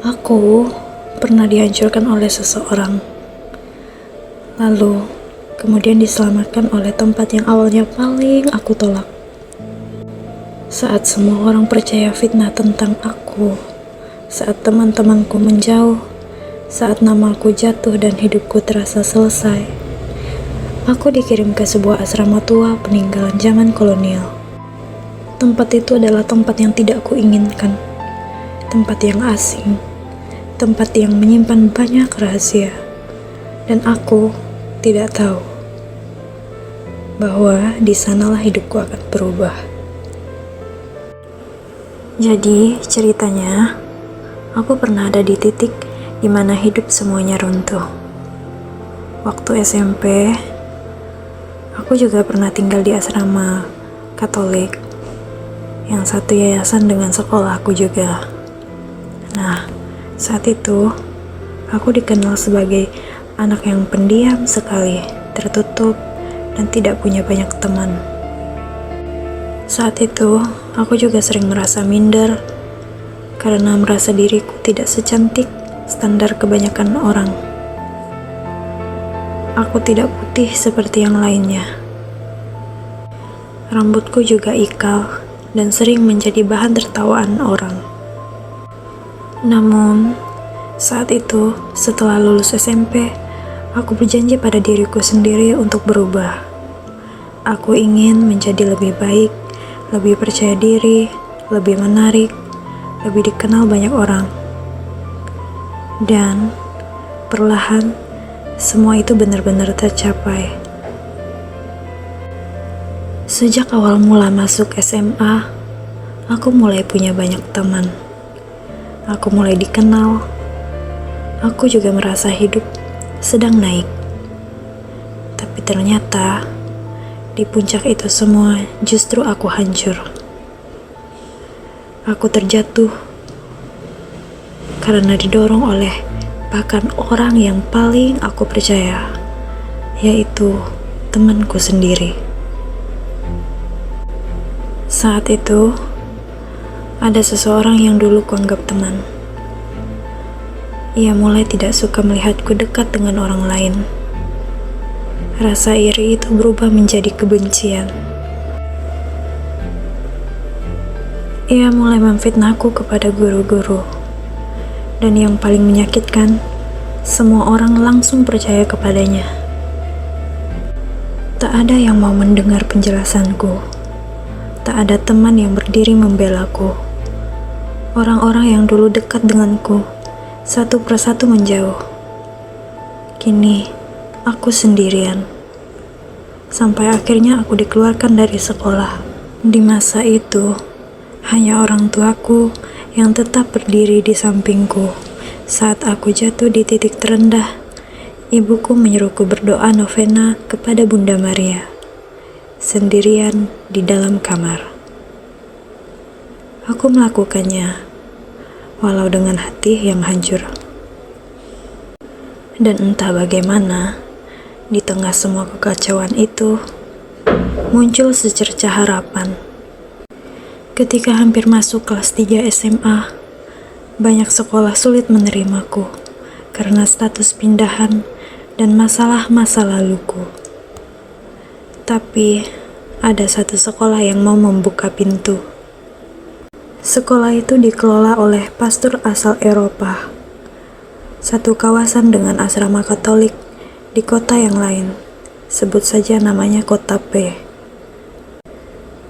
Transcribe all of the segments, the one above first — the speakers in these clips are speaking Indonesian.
Aku pernah dihancurkan oleh seseorang, lalu kemudian diselamatkan oleh tempat yang awalnya paling aku tolak. Saat semua orang percaya fitnah tentang aku, saat teman-temanku menjauh, saat namaku jatuh dan hidupku terasa selesai, aku dikirim ke sebuah asrama tua peninggalan zaman kolonial. Tempat itu adalah tempat yang tidak kuinginkan, tempat yang asing, tempat yang menyimpan banyak rahasia, dan aku tidak tahu bahwa di sanalah hidupku akan berubah. Jadi ceritanya, aku pernah ada di titik di mana hidup semuanya runtuh. Waktu SMP, aku juga pernah tinggal di asrama Katolik, yang satu yayasan dengan sekolahku juga. Nah, saat itu, aku dikenal sebagai anak yang pendiam sekali, tertutup, dan tidak punya banyak teman. Saat itu, aku juga sering merasa minder, karena merasa diriku tidak secantik standar kebanyakan orang. Aku tidak putih seperti yang lainnya. Rambutku juga ikal, dan sering menjadi bahan tertawaan orang. Namun, saat itu, setelah lulus SMP, aku berjanji pada diriku sendiri untuk berubah. Aku ingin menjadi lebih baik, lebih percaya diri, lebih menarik, lebih dikenal banyak orang. Dan perlahan, semua itu benar-benar tercapai. Sejak awal mula masuk SMA, aku mulai punya banyak teman. Aku mulai dikenal. Aku juga merasa hidup sedang naik. Tapi ternyata, di puncak itu semua justru aku hancur. Aku terjatuh karena didorong oleh bahkan orang yang paling aku percaya, yaitu temanku sendiri. Saat itu, ada seseorang yang dulu kuanggap teman. Ia mulai tidak suka melihatku dekat dengan orang lain. Rasa iri itu berubah menjadi kebencian. Ia mulai memfitnahku kepada guru-guru. Dan yang paling menyakitkan, semua orang langsung percaya kepadanya. Tak ada yang mau mendengar penjelasanku. Tak ada teman yang berdiri membelaku. Orang-orang yang dulu dekat denganku, satu persatu menjauh. Kini, aku sendirian. Sampai akhirnya aku dikeluarkan dari sekolah. Di masa itu, hanya orang tuaku yang tetap berdiri di sampingku. Saat aku jatuh di titik terendah, ibuku menyuruhku berdoa novena kepada Bunda Maria, sendirian di dalam kamar. Aku melakukannya, walau dengan hati yang hancur. Dan entah bagaimana, di tengah semua kekacauan itu, muncul secercah harapan. Ketika hampir masuk kelas 3 SMA, banyak sekolah sulit menerimaku karena status pindahan dan masalah-masa laluku. Tapi, ada satu sekolah yang mau membuka pintu. Sekolah itu dikelola oleh pastor asal Eropa. Satu kawasan dengan asrama Katolik di kota yang lain, sebut saja namanya kota P.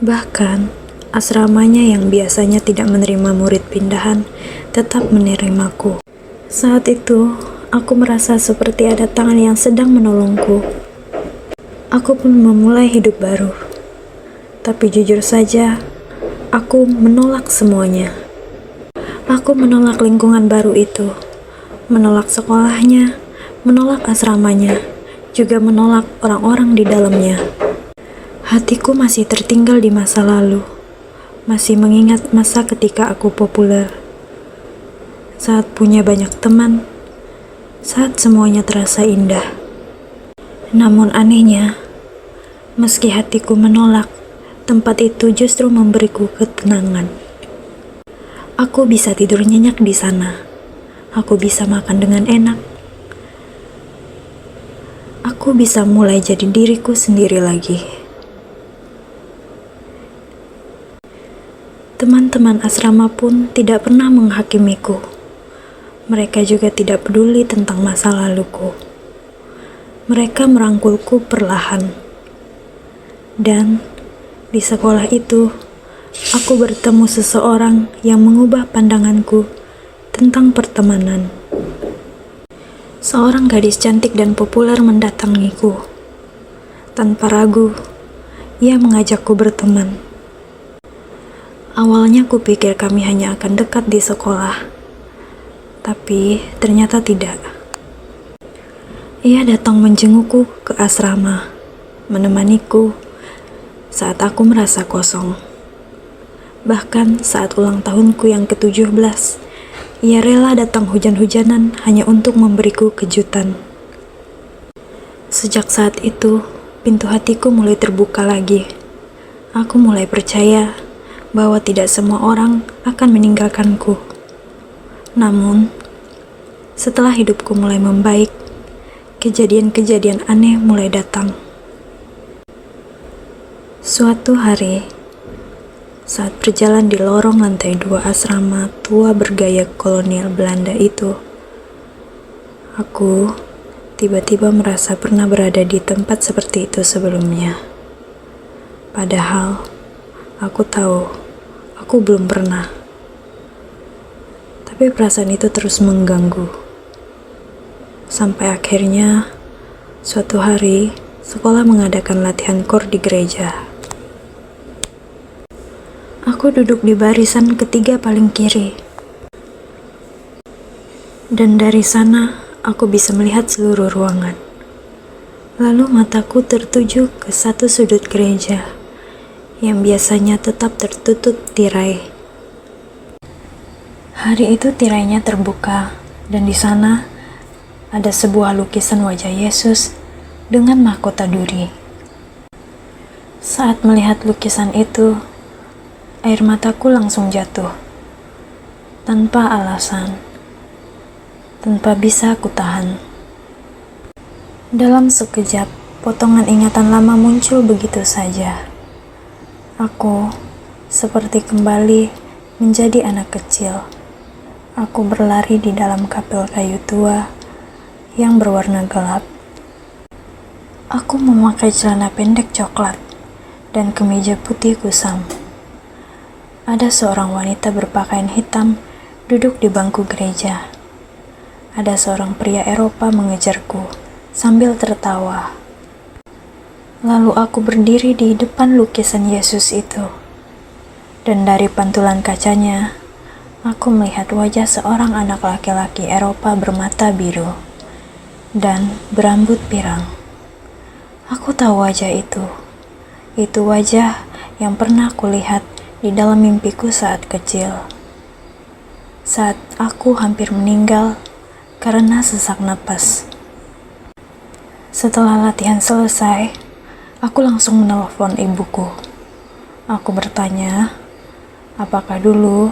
Bahkan, asramanya yang biasanya tidak menerima murid pindahan tetap menerimaku. Saat itu, aku merasa seperti ada tangan yang sedang menolongku. Aku pun memulai hidup baru. Tapi jujur saja, aku menolak semuanya. Aku menolak lingkungan baru itu, menolak sekolahnya, menolak asramanya, juga menolak orang-orang di dalamnya. Hatiku masih tertinggal di masa lalu, masih mengingat masa ketika aku populer. Saat punya banyak teman, saat semuanya terasa indah. Namun anehnya, meski hatiku menolak, tempat itu justru memberiku ketenangan. Aku bisa tidur nyenyak di sana. aku bisa makan dengan enak. Aku bisa mulai jadi diriku sendiri lagi. Teman-teman asrama pun tidak pernah menghakimiku. Mereka juga tidak peduli tentang masa laluku. Mereka merangkulku perlahan. Dan di sekolah itu, aku bertemu seseorang yang mengubah pandanganku tentang pertemanan. Seorang gadis cantik dan populer mendatangiku. Tanpa ragu, ia mengajakku berteman. Awalnya kupikir kami hanya akan dekat di sekolah, tapi ternyata tidak. Ia datang menjengukku ke asrama, menemaniku saat aku merasa kosong. Bahkan saat ulang tahunku yang ke-17, ia rela datang hujan-hujanan hanya untuk memberiku kejutan. Sejak saat itu, pintu hatiku mulai terbuka lagi. Aku mulai percaya bahwa tidak semua orang akan meninggalkanku. Namun, setelah hidupku mulai membaik, kejadian-kejadian aneh mulai datang. Suatu hari, saat berjalan di lorong lantai 2 asrama tua bergaya kolonial Belanda itu, aku tiba-tiba merasa pernah berada di tempat seperti itu sebelumnya. Padahal, aku tahu aku belum pernah. Tapi perasaan itu terus mengganggu. Sampai akhirnya, suatu hari, sekolah mengadakan latihan kor di gereja. Aku duduk di barisan ketiga paling kiri. Dan dari sana, aku bisa melihat seluruh ruangan. Lalu mataku tertuju ke satu sudut gereja yang biasanya tetap tertutup tirai. Hari itu tirainya terbuka, dan di sana ada sebuah lukisan wajah Yesus dengan mahkota duri. Saat melihat lukisan itu, air mataku langsung jatuh. Tanpa alasan, tanpa bisa aku tahan. Dalam sekejap, potongan ingatan lama muncul begitu saja. Aku seperti kembali menjadi anak kecil. Aku berlari di dalam kapel kayu tua yang berwarna gelap. Aku memakai celana pendek coklat dan kemeja putih kusam. Ada seorang wanita berpakaian hitam duduk di bangku gereja. Ada seorang pria Eropa mengejarku sambil tertawa. Lalu aku berdiri di depan lukisan Yesus itu. Dan dari pantulan kacanya, aku melihat wajah seorang anak laki-laki Eropa bermata biru dan berambut pirang. Aku tahu wajah itu. Itu wajah yang pernah kulihat di dalam mimpiku saat kecil. Saat aku hampir meninggal karena sesak napas. Setelah latihan selesai, aku langsung menelpon ibuku. Aku bertanya, apakah dulu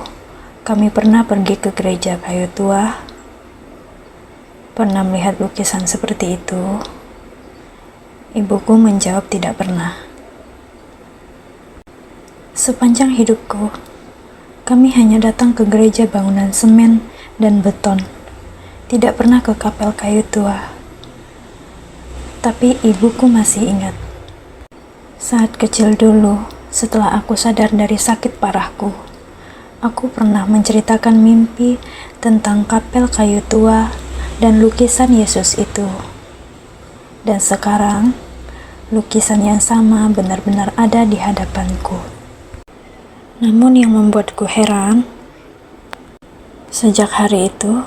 kami pernah pergi ke gereja kayu tua? Pernah melihat lukisan seperti itu? Ibuku menjawab tidak pernah. Sepanjang hidupku, kami hanya datang ke gereja bangunan semen dan beton. Tidak pernah ke kapel kayu tua. Tapi ibuku masih ingat. Saat kecil dulu, setelah aku sadar dari sakit parahku, aku pernah menceritakan mimpi tentang kapel kayu tua dan lukisan Yesus itu. Dan sekarang, lukisan yang sama benar-benar ada di hadapanku. Namun yang membuatku heran, sejak hari itu,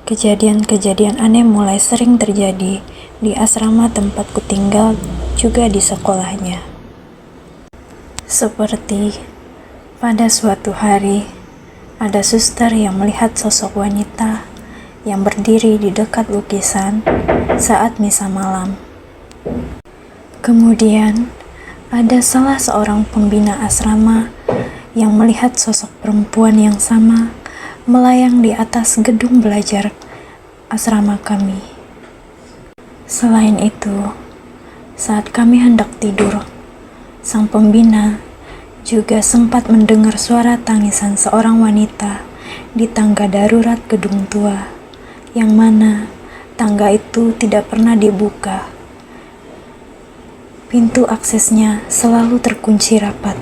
kejadian-kejadian aneh mulai sering terjadi di asrama tempatku tinggal, juga di sekolahnya. Seperti pada suatu hari, ada suster yang melihat sosok wanita yang berdiri di dekat lukisan saat misa malam. Kemudian, ada salah seorang pembina asrama yang melihat sosok perempuan yang sama melayang di atas gedung belajar asrama kami. Selain itu, saat kami hendak tidur, sang pembina juga sempat mendengar suara tangisan seorang wanita di tangga darurat gedung tua, yang mana tangga itu tidak pernah dibuka. Pintu aksesnya selalu terkunci rapat.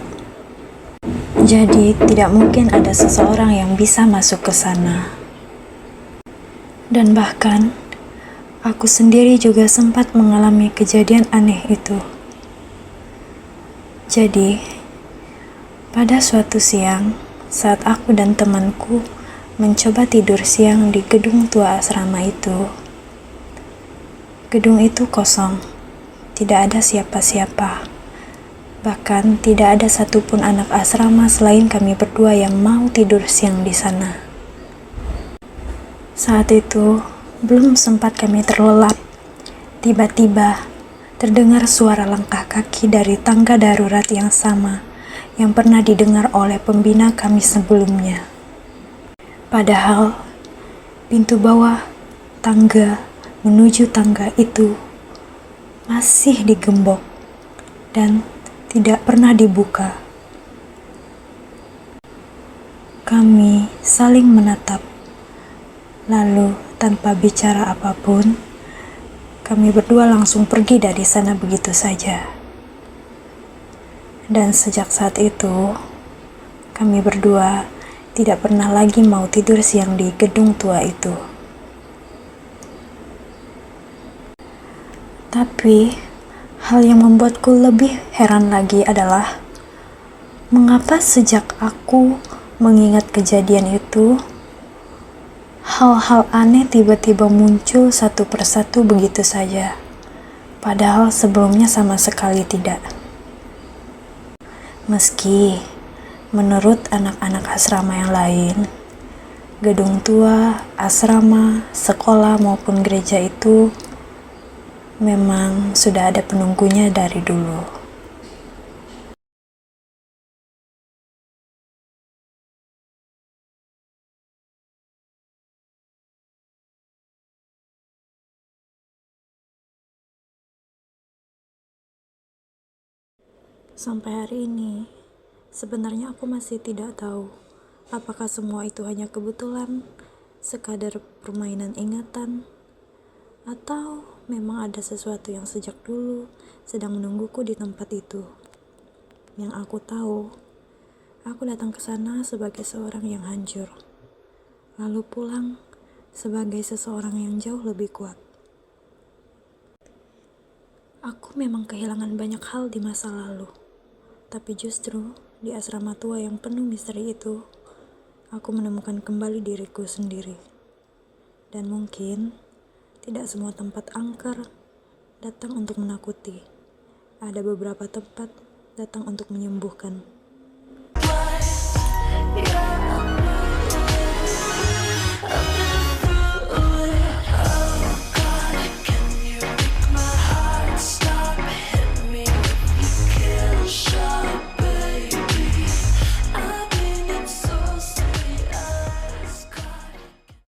Jadi tidak mungkin ada seseorang yang bisa masuk ke sana. Dan bahkan aku sendiri juga sempat mengalami kejadian aneh itu. Jadi pada suatu siang, saat aku dan temanku mencoba tidur siang di gedung tua asrama itu, gedung itu kosong, tidak ada siapa-siapa. Bahkan tidak ada satupun anak asrama selain kami berdua yang mau tidur siang di sana. Saat itu, belum sempat kami terlelap, tiba-tiba terdengar suara langkah kaki dari tangga darurat yang sama yang pernah didengar oleh pembina kami sebelumnya. Padahal, pintu bawah tangga menuju tangga itu masih digembok dan tidak pernah dibuka. Kami saling menatap, lalu tanpa bicara apapun, kami berdua langsung pergi dari sana begitu saja. Dan sejak saat itu, kami berdua tidak pernah lagi mau tidur siang di gedung tua itu. Tapi, hal yang membuatku lebih heran lagi adalah mengapa sejak aku mengingat kejadian itu, hal-hal aneh tiba-tiba muncul satu persatu begitu saja, padahal sebelumnya sama sekali tidak. Meski menurut anak-anak asrama yang lain, gedung tua, asrama, sekolah maupun gereja itu memang sudah ada penunggunya dari dulu. Sampai hari ini, sebenarnya aku masih tidak tahu apakah semua itu hanya kebetulan, sekadar permainan ingatan, atau memang ada sesuatu yang sejak dulu sedang menungguku di tempat itu. Yang aku tahu, aku datang ke sana sebagai seorang yang hancur, lalu pulang sebagai seseorang yang jauh lebih kuat. Aku memang kehilangan banyak hal di masa lalu. Tapi justru di asrama tua yang penuh misteri itu, aku menemukan kembali diriku sendiri. Dan mungkin tidak semua tempat angker datang untuk menakuti. Ada beberapa tempat datang untuk menyembuhkan.